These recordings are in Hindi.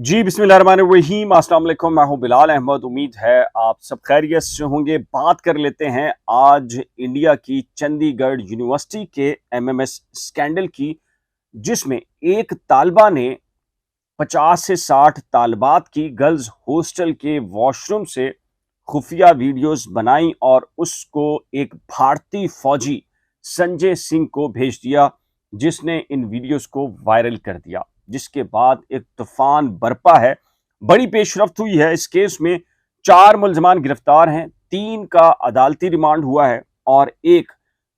जी बिस्मिल्लाहिर्रहमानिर्रहीम, अस्सलाम वालेकुम। मैं हूं बिलाल अहमद। उम्मीद है आप सब खैरियत से होंगे। बात कर लेते हैं आज इंडिया की चंडीगढ़ यूनिवर्सिटी के एमएमएस स्कैंडल की, जिसमें एक तालिबा ने 50 से 60 तालिबात की गर्ल्स हॉस्टल के वॉशरूम से खुफिया वीडियोस बनाई और उसको एक भारतीय फौजी संजय सिंह को भेज दिया, जिसने इन वीडियोस को वायरल कर दिया। जिसके बाद एक तूफान बरपा है। बड़ी पेशरफ्त हुई है इस केस में। 4 मुल्जमान गिरफ्तार हैं, 3 का अदालती रिमांड हुआ है और एक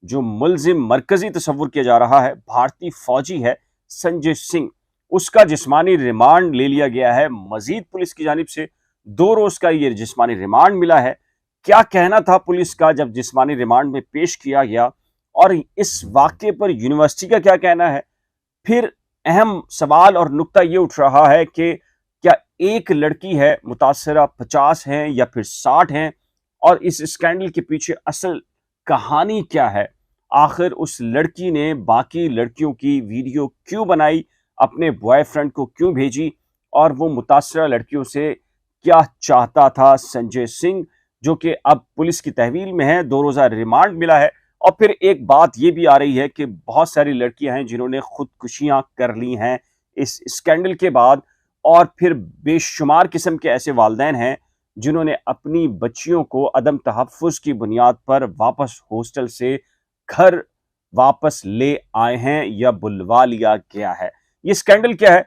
जो मुलजिम मरकजी तस्वुर किया जा रहा है भारतीय फौजी है संजय सिंह, उसका जिस्मानी रिमांड ले लिया गया है। मजीद पुलिस की जानिब से 2 रोज का ये जिस्मानी रिमांड मिला है। क्या कहना था पुलिस का जब जिस्मानी रिमांड में पेश किया गया, और इस वाक्य पर यूनिवर्सिटी का क्या कहना है? फिर अहम सवाल और नुक्ता ये उठ रहा है कि क्या एक लड़की है मुतासरा, 50 हैं या फिर 60 हैं, और इस स्कैंडल के पीछे असल कहानी क्या है? आखिर उस लड़की ने बाकी लड़कियों की वीडियो क्यों बनाई, अपने बॉयफ्रेंड को क्यों भेजी, और वो मुतासरा लड़कियों से क्या चाहता था संजय सिंह, जो कि अब पुलिस की तहवील में है। 2 रोजा रिमांड मिला है। और फिर एक बात यह भी आ रही है कि बहुत सारी लड़कियां हैं जिन्होंने खुदकुशियां कर ली हैं इस स्कैंडल के बाद, और फिर बेशुमार किस्म के ऐसे वालिदैन हैं जिन्होंने अपनी बच्चियों को अदम तहफ़्फ़ुज़ की बुनियाद पर वापस हॉस्टल से घर वापस ले आए हैं या बुलवा लिया गया है। ये स्कैंडल क्या है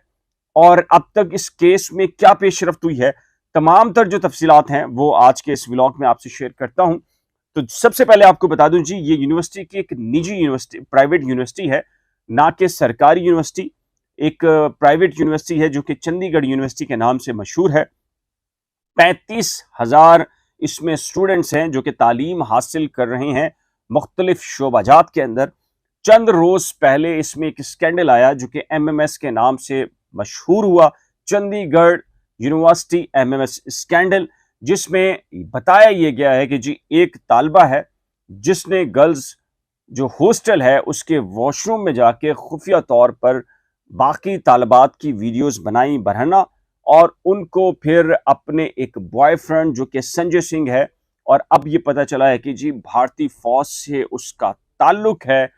और अब तक इस केस में क्या पेशरफ्त हुई है, तमाम तर जो तफसीलात हैं वो आज के इस व्लॉग में आपसे शेयर करता हूं। तो सबसे पहले आपको बता दूं जी, ये यूनिवर्सिटी की एक निजी यूनिवर्सिटी, प्राइवेट यूनिवर्सिटी है, ना कि सरकारी यूनिवर्सिटी। एक प्राइवेट यूनिवर्सिटी है जो कि चंडीगढ़ यूनिवर्सिटी के नाम से मशहूर है। 35,000 इसमें स्टूडेंट्स हैं जो कि तालीम हासिल कर रहे हैं मुख्तलिफ शोबाजात के अंदर। चंद रोज पहले इसमें एक स्कैंडल आया जो कि एमएमएस के नाम से मशहूर हुआ, चंडीगढ़ यूनिवर्सिटी एमएमएस स्कैंडल, जिसमें बताया यह गया है कि जी एक तालिबा है जिसने गर्ल्स जो हॉस्टल है उसके वॉशरूम में जाके खुफिया तौर पर बाकी तालिबात की वीडियोस बनाई बरहना, और उनको फिर अपने एक बॉयफ्रेंड जो कि संजय सिंह है, और अब ये पता चला है कि जी भारतीय फौज से उसका ताल्लुक है,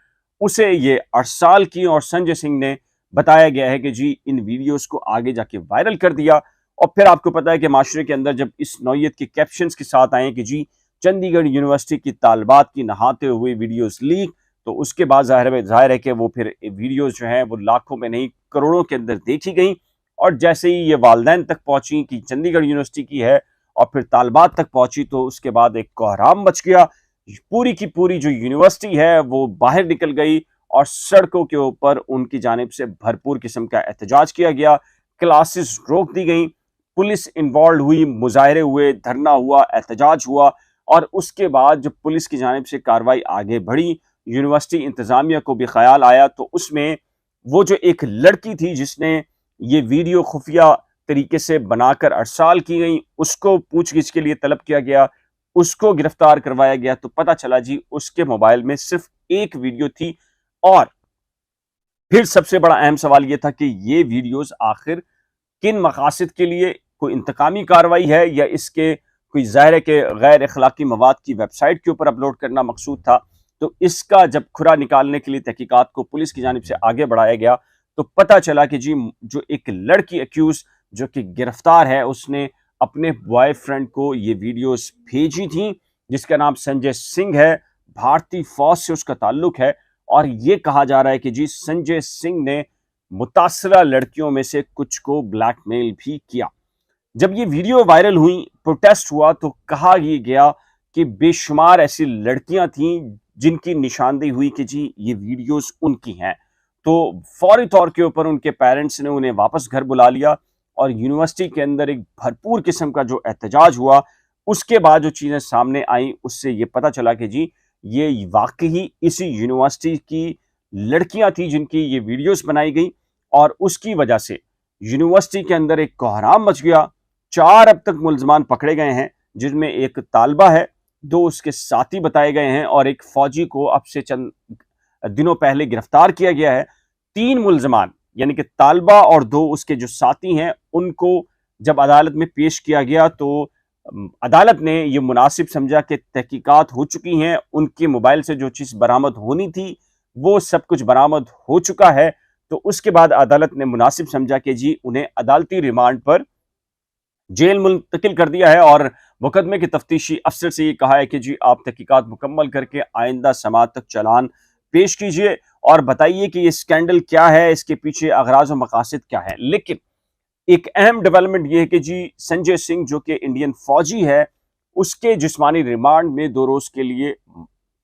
उसे ये अरसाल की, और संजय सिंह ने बताया गया है कि जी इन वीडियोस को आगे जाके वायरल कर दिया। और फिर आपको पता है कि माशरे के अंदर जब इस नौयत के कैप्शंस के साथ आए कि जी चंडीगढ़ यूनिवर्सिटी की तालिबात की नहाते हुए वीडियोस लीक, तो उसके बाद जाहिर है कि वो फिर वीडियोस जो हैं वो लाखों में नहीं करोड़ों के अंदर देखी गई। और जैसे ही ये वालदैन तक पहुंची कि चंडीगढ़ यूनिवर्सिटी की है और फिर तालिबात तक पहुंची, तो उसके बाद एक कोहराम मच गया। पूरी की पूरी जो यूनिवर्सिटी है वो बाहर निकल गई और सड़कों के ऊपर उनकी जानिब से भरपूर किस्म का एहतजाज किया गया, क्लासेस रोक दी गई, पुलिस इन्वॉल्व हुई, मुजाहरे हुए, धरना हुआ, एहतजाज हुआ। और उसके बाद जब पुलिस की जानिब से कार्रवाई आगे बढ़ी, यूनिवर्सिटी इंतजामिया को भी ख्याल आया, तो उसमें वो जो एक लड़की थी जिसने ये वीडियो खुफिया तरीके से बनाकर अरसाल की गई, उसको पूछगिछ के लिए तलब किया गया, उसको गिरफ्तार करवाया गया। तो पता चला जी उसके मोबाइल में सिर्फ एक वीडियो थी। और फिर सबसे बड़ा अहम सवाल यह था कि ये वीडियोस आखिर किन मकासद के लिए, कोई इंतकामी कार्रवाई है या इसके कोई ज़ाहिर के गैर अखलाकी मवाद की वेबसाइट के ऊपर अपलोड करना मकसूद था। तो इसका जब खुरा निकालने के लिए तहकीकात को पुलिस की जानिब से आगे बढ़ाया गया, तो पता चला कि जी जो एक लड़की एक्यूज जो कि गिरफ्तार है, उसने अपने बॉयफ्रेंड को ये वीडियोस भेजी थी, जिसका नाम संजय सिंह है, भारतीय फौज से उसका ताल्लुक है। और ये कहा जा रहा है कि जी संजय सिंह ने मुतासरा लड़कियों में से कुछ को ब्लैकमेल भी किया। जब ये वीडियो वायरल हुई, प्रोटेस्ट हुआ, तो कहा यह गया कि बेशुमार ऐसी लड़कियां थीं जिनकी निशानदेही हुई कि जी ये वीडियोस उनकी हैं। तो फौरी तौर के ऊपर उनके पेरेंट्स ने उन्हें वापस घर बुला लिया और यूनिवर्सिटी के अंदर एक भरपूर किस्म का जो एहतजाज हुआ। उसके बाद जो चीज़ें सामने आई उससे ये पता चला कि जी ये वाकई इसी यूनिवर्सिटी की लड़कियां थी जिनकी ये वीडियोस बनाई गई, और उसकी वजह से यूनिवर्सिटी के अंदर एक कोहराम मच गया। 4 अब तक मुल्जमान पकड़े गए हैं, जिनमें एक तालिबा है, 2 उसके साथी बताए गए हैं, और एक फौजी को अब से चंद दिनों पहले गिरफ्तार किया गया है। 3 मुल्जमान यानी कि तालबा और दो उसके जो साथी हैं उनको जब अदालत में पेश किया गया तो अदालत ने यह मुनासिब समझा कि तहकीकात हो चुकी हैं, उनके मोबाइल से जो चीज़ बरामद होनी थी वो सब कुछ बरामद हो चुका है। तो उसके बाद अदालत ने मुनासिब समझा कि जी उन्हें अदालती रिमांड पर जेल मुंतकिल कर दिया है और मुकदमे के तफ्तीशी अफसर से ये कहा है कि जी आप तहकीकात मुकम्मल करके आइंदा समाअत तक चालान पेश कीजिए और बताइए कि ये स्कैंडल क्या है, इसके पीछे अगराज और मकासद क्या है। लेकिन एक अहम डेवलपमेंट ये है कि जी संजय सिंह जो कि इंडियन फौजी है, उसके जिस्मानी रिमांड में 2 रोज के लिए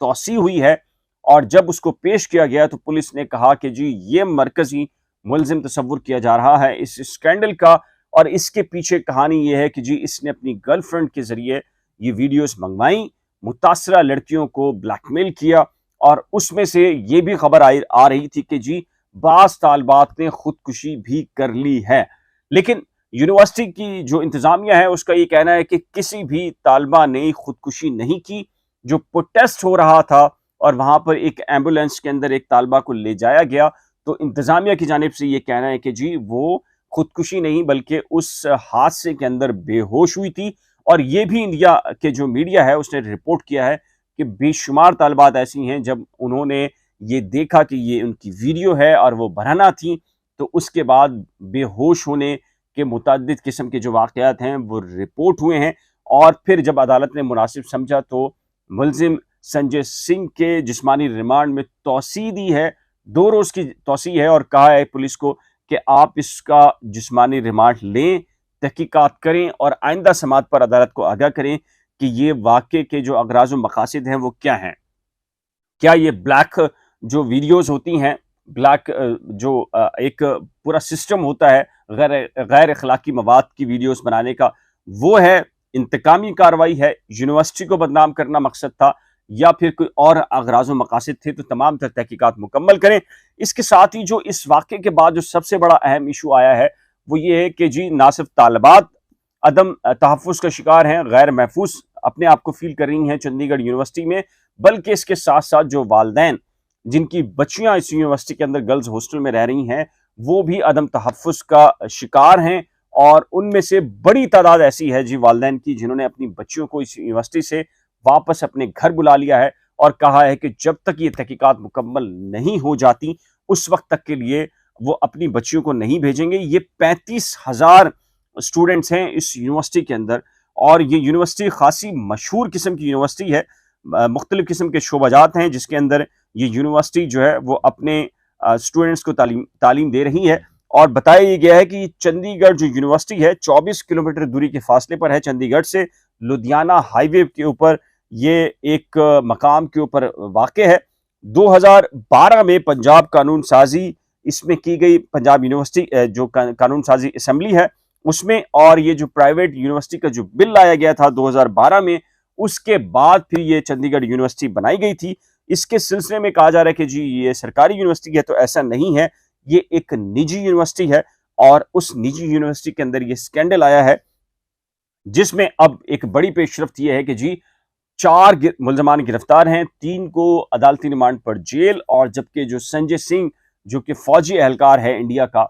तोसी हुई है और जब उसको पेश किया गया तो पुलिस ने कहा कि जी ये मरकजी मुलजिम तस्वुर किया जा रहा है इस स्कैंडल का और इसके पीछे कहानी ये है कि जी इसने अपनी गर्लफ्रेंड के जरिए ये वीडियोस मंगवाई, मुतासरा लड़कियों को ब्लैकमेल किया और उसमें से ये भी खबर आ रही थी कि जी बास तालबात ने खुदकुशी भी कर ली है। लेकिन यूनिवर्सिटी की जो इंतजामिया है उसका ये कहना है कि किसी भी तालबा ने खुदकुशी नहीं की। जो प्रोटेस्ट हो रहा था और वहां पर एक एम्बुलेंस के अंदर एक तालबा को ले जाया गया तो इंतजामिया की जानिब से ये कहना है कि जी वो खुदकुशी नहीं बल्कि उस हादसे के अंदर बेहोश हुई थी। और ये भी इंडिया के जो मीडिया है उसने रिपोर्ट किया है कि बेशुमार तालबात ऐसी हैं जब उन्होंने ये देखा कि ये उनकी वीडियो है और वो बरहना थी तो उसके बाद बेहोश होने के मुतअद्दिद किस्म के जो वाक़यात हैं वो रिपोर्ट हुए हैं। और फिर जब अदालत ने मुनासिब समझा तो मुलजिम संजय सिंह के जिस्मानी रिमांड में तोसी दी है, 2 रोज की तोसी है और कहा है पुलिस को कि आप इसका जिस्मानी रिमांड लें, तहकीकात करें और आइंदा समाअत पर अदालत को आगाह करें कि ये वाक़े के जो अगराज व मकासद हैं वो क्या हैं। क्या ये ब्लैक जो वीडियोस होती हैं, ब्लैक जो एक पूरा सिस्टम होता है गैर अखलाकी मवाद की वीडियोस बनाने का, वो है, इंतकामी कार्रवाई है, यूनिवर्सिटी को बदनाम करना मकसद था या फिर कोई और अगराज व मकासद थे, तो तमाम तर तहकीकात मुकम्मल करें। इसके साथ ही जो इस वाक़े के बाद जो सबसे बड़ा अहम इशू आया है वो ये है कि जी ना सिर्फ तालिबात अदम तहफ़्फ़ुज़ का शिकार हैं, गैर महफूज अपने आप को फील कर रही हैं चंडीगढ़ यूनिवर्सिटी में, बल्कि इसके साथ साथ जो वालदैन जिनकी बच्चियां इस यूनिवर्सिटी के अंदर गर्ल्स हॉस्टल में रह रही हैं वो भी अदम तहफ़्फ़ुज़ का शिकार हैं। और उनमें से बड़ी तादाद ऐसी है जी वालदैन की जिन्होंने अपनी बच्चियों को इस यूनिवर्सिटी से वापस अपने घर बुला लिया है और कहा है कि जब तक ये तहकीकात मुकम्मल नहीं हो जाती उस वक्त तक के लिए वो अपनी बच्चियों को नहीं भेजेंगे। ये 35,000 स्टूडेंट्स हैं इस यूनिवर्सिटी के अंदर और ये यूनिवर्सिटी खासी मशहूर किस्म की यूनिवर्सिटी है, मुख्तलिफ किस्म के शोबाजात हैं जिसके अंदर ये यूनिवर्सिटी जो है वो अपने स्टूडेंट्स को तालीम दे रही है। और बताया गया है कि चंडीगढ़ जो यूनिवर्सिटी है 24 किलोमीटर दूरी के फासले पर है चंडीगढ़ से, लुधियाना हाईवे के ऊपर ये एक मकाम के ऊपर वाक़ है। 2012 में पंजाब कानून साजी इसमें की गई, पंजाब यूनिवर्सिटी जो कानून साजी असम्बली है उसमें, और ये जो प्राइवेट यूनिवर्सिटी का जो बिल लाया गया था 2012 में, उसके बाद फिर ये चंडीगढ़ यूनिवर्सिटी बनाई गई थी। इसके सिलसिले में कहा जा रहा है कि जी ये सरकारी यूनिवर्सिटी है, तो ऐसा नहीं है, ये एक निजी यूनिवर्सिटी है और उस निजी यूनिवर्सिटी के अंदर ये स्कैंडल आया है जिसमें अब एक बड़ी पेशरफ्त यह है कि जी 4 मुल्जमान गिरफ्तार हैं, 3 को अदालती रिमांड पर जेल, और जबकि जो संजय सिंह जो कि फौजी एहलकार है इंडिया का,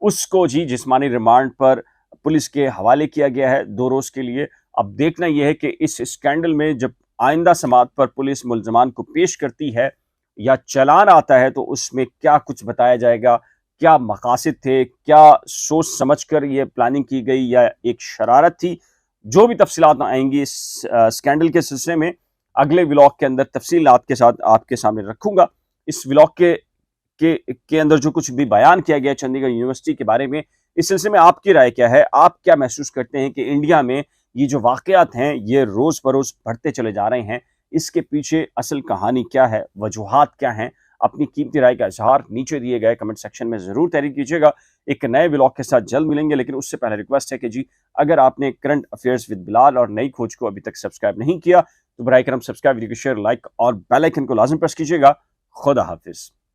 उसको जी जिस्मानी रिमांड पर पुलिस के हवाले किया गया है 2 रोज के लिए। अब देखना यह है कि इस स्कैंडल में जब आइंदा समाअत पर पुलिस मुल्जमान को पेश करती है या चालान आता है तो उसमें क्या कुछ बताया जाएगा, क्या मकासद थे, क्या सोच समझ कर ये प्लानिंग की गई या एक शरारत थी। जो भी तफसीलात आएंगी इस स्कैंडल के सिलसिले में अगले व्लॉग के अंदर तफसीलात के साथ आपके सामने रखूंगा। इस व्लॉग के अंदर जो कुछ भी बयान किया गया चंडीगढ़ यूनिवर्सिटी के बारे में, इस सिलसिले में आपकी राय क्या है? आप क्या महसूस करते हैं कि इंडिया में ये जो वाकयात हैं ये रोज बरोज बढ़ते चले जा रहे हैं, इसके पीछे असल कहानी क्या है, वजूहात क्या हैं? अपनी कीमती राय का इजहार नीचे दिए गए कमेंट सेक्शन में जरूर तहरीर कीजिएगा। एक नए व्लॉग के साथ जल्द मिलेंगे, लेकिन उससे पहले रिक्वेस्ट है कि जी अगर आपने करंट अफेयर्स विद बिलाल और नई खोज को अभी तक सब्सक्राइब नहीं किया तो बराए करम सब्सक्राइब, वीडियो को शेयर, लाइक और बेल आइकन को लाजम प्रेस कीजिएगा। खुदा हाफिज।